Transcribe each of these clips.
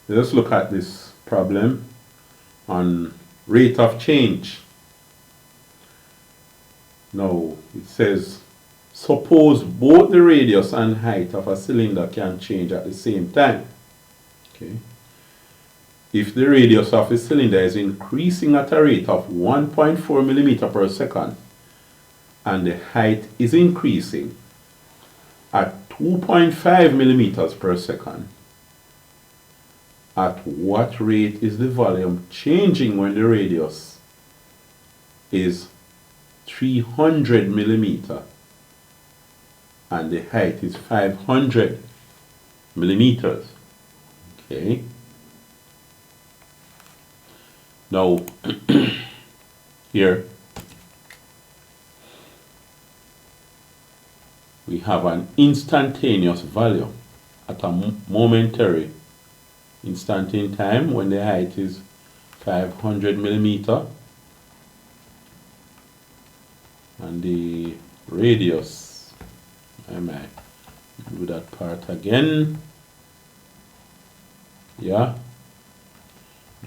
Let's look at this problem on rate of change. Now it says, suppose both the radius and height of a cylinder can change at the same time. Okay. If the radius of a cylinder is increasing at a rate of 1.4 millimeter per second and the height is increasing at 2.5 millimeters per second, at what rate is the volume changing when the radius is 300 millimeter and the height is 500 millimeters? Okay. Now, here we have an instantaneous value at a momentary instant in time when the height is 500 millimeter and the radius, I might do that part again. Yeah,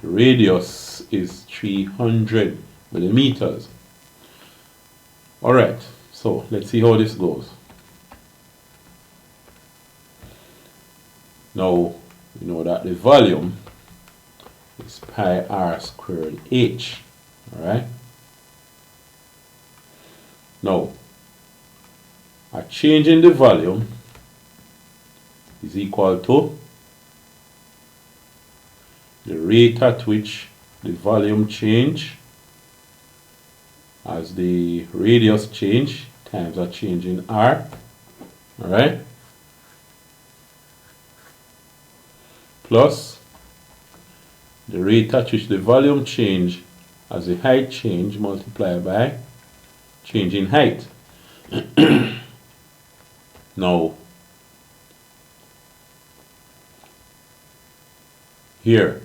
the radius is 300 millimeters. All right, so let's see how this goes. Now, we know that the volume is pi r squared h, all right? Now, a change in the volume is equal to the rate at which the volume change as the radius change times a change in r, all right? Plus the rate at which the volume change as the height change multiplied by change in height. Now, here,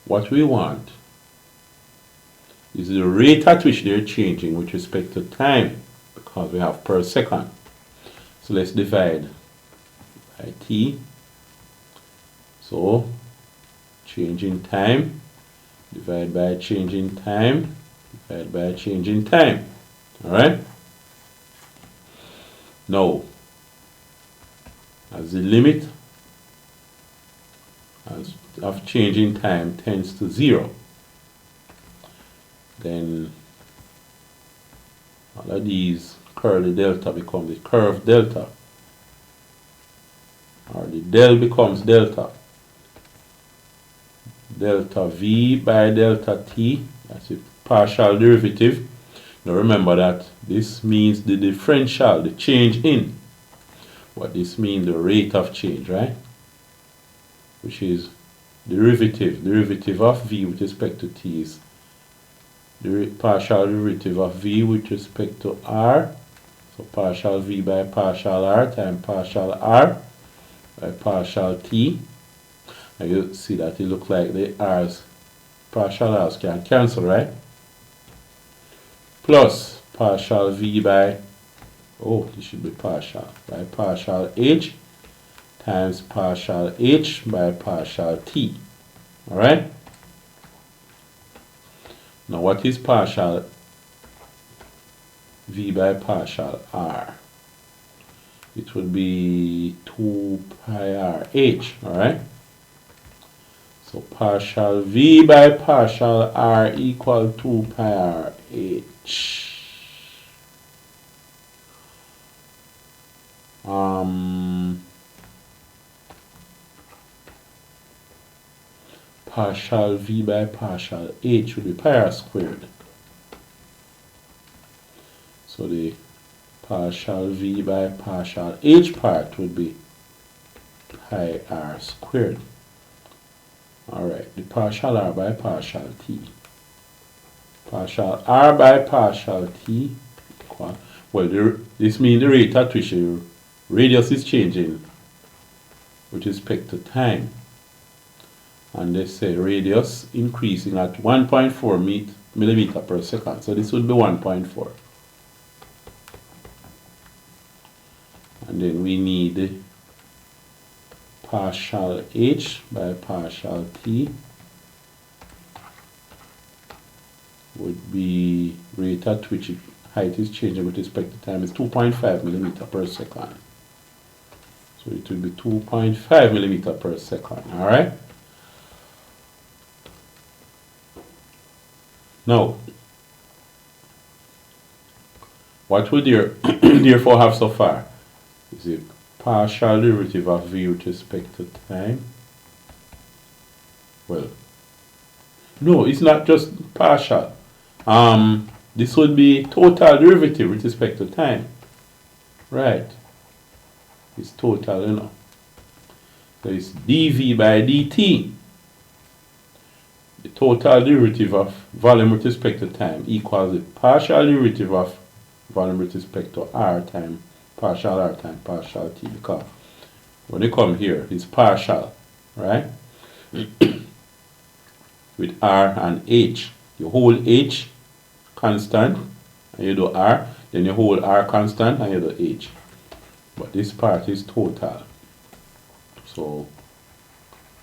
what we want is the rate at which they're changing with respect to time, because we have per second. So let's divide by t. So change in time, divide by change in time, divide by change in time. All right? Now, as the limit of change in time tends to 0, then all of these curly delta become the curved delta, or the del becomes delta. Delta v by delta t, that's a partial derivative. Now remember that this means the differential, the change in. What this means, the rate of change, right? Which is derivative of v with respect to t is the partial derivative of v with respect to r. So partial v by partial r times partial r by partial t. And you see that it looks like the r's, partial r's can cancel, right? Plus partial v by, oh, this should be partial, by partial h times partial h by partial t. All right? Now what is partial v by partial r? It would be 2 pi r h, all right? So partial v by partial r equal 2 pi r h. Partial v by partial h would be pi r squared. So the partial v by partial h part would be pi r squared. Alright, the partial r by partial t. Partial r by partial t equal, well, this means the rate at which the radius is changing with respect to time. And they say radius increasing at 1.4 millimeter per second. So this would be 1.4. And then we need partial h by partial t would be rate at which height is changing with respect to time is 2.5 millimeter per second. So it will be 2.5 millimeter per second. All right. Now, what we therefore have so far is a partial derivative of v with respect to time. Well, no, it's not just partial. This would be total derivative with respect to time. Right. It's total, you know. So it's dv by dt. The total derivative of volume with respect to time equals the partial derivative of volume with respect to r time partial t, because when you come here it's partial, right? With r and h, you hold h constant and you do r, then you hold r constant and you do h, but this part is total, so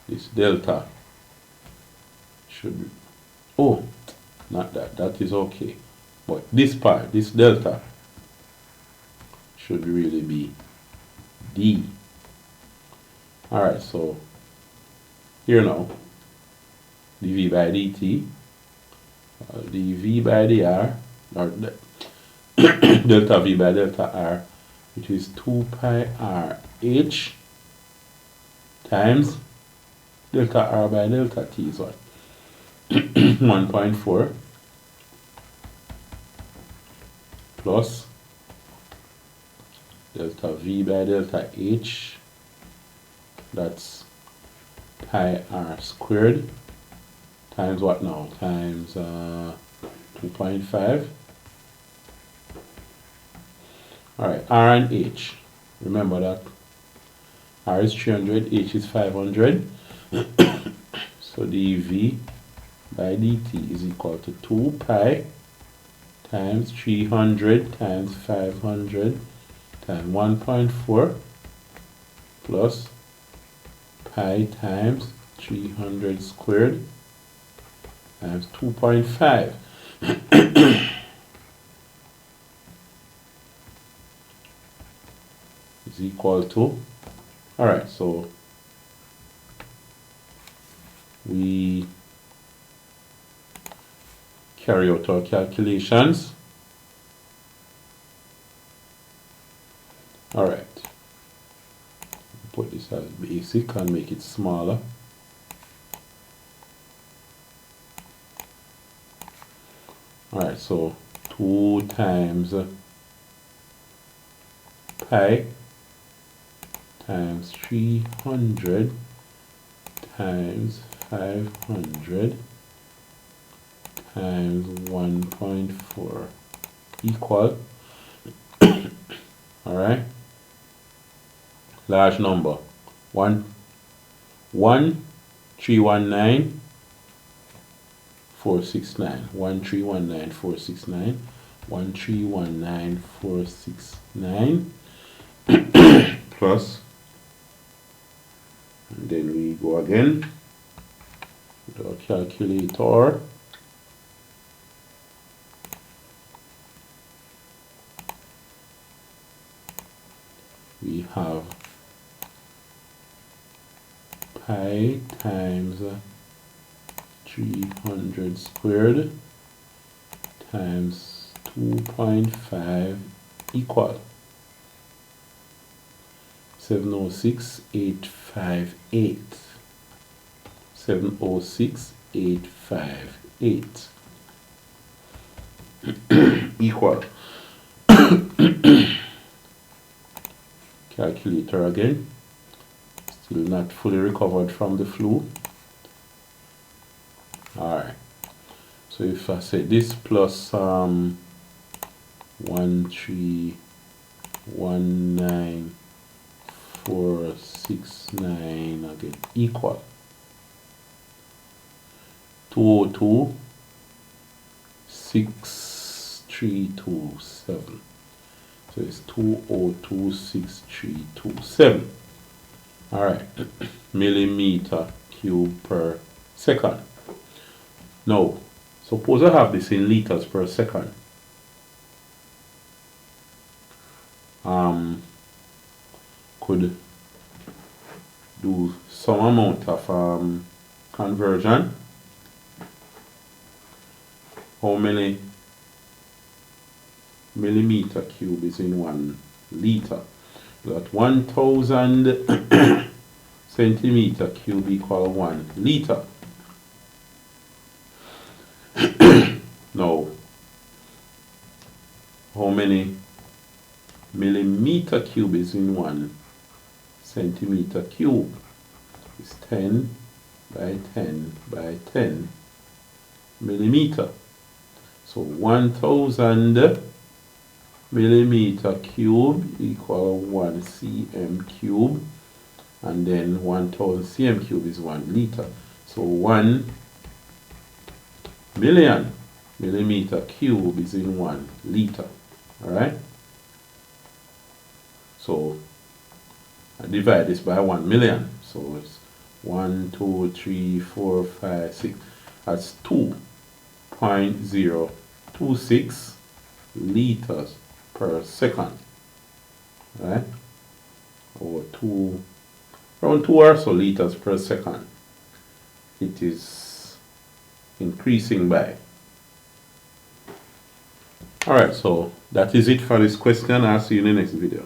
this delta should be, oh, not that, that is okay, but this part, this delta should really be d. Alright, so here now, dv by dt, dv by dr, or delta v by delta r, which is 2 pi r h times delta r by delta t is what? 1.4 plus delta v by delta h, that's pi r squared, times what now? Times 2.5. Alright, r and h. Remember that r is 300, h is 500. So dv by dt is equal to 2 pi times 300 times 500 times 1.4 plus pi times 300 squared times 2.5. is equal to, alright, so we carry out our calculations. Alright, put this as basic and make it smaller. Alright, so 2 times pi times 300 times 500 times 1.4 equal, alright, large number, 1,319,469, 1,319,469, 1,319,469 plus, and then we go again with our calculator. We have pi times 300 squared times 2.5 equal 706,858. 706,858 equal. Calculator again, still not fully recovered from the flu. Alright, so if I say this plus 1,319,469 again equal 202,6327. So it's 202,6327. Alright, millimeter cube per second. Now, suppose I have this in liters per second. Could do some amount of conversion. How many millimeter cube is in 1 liter? That 1000 centimeter cube equal 1 liter. Now, how many millimeter cube is in 1 centimeter cube? It's 10 by 10 by 10 millimeter. So 1000 millimeter cube equal 1 cm cube, and then 1000 cm cube is 1 liter. So 1 million millimeter cube is in 1 liter. Alright? So I divide this by 1 million. So it's 1, 2, 3, 4, 5, 6. That's 2.026 liters per second. Right? Or around 2 or so liters per second. It is increasing by. Alright, so that is it for this question. I'll see you in the next video.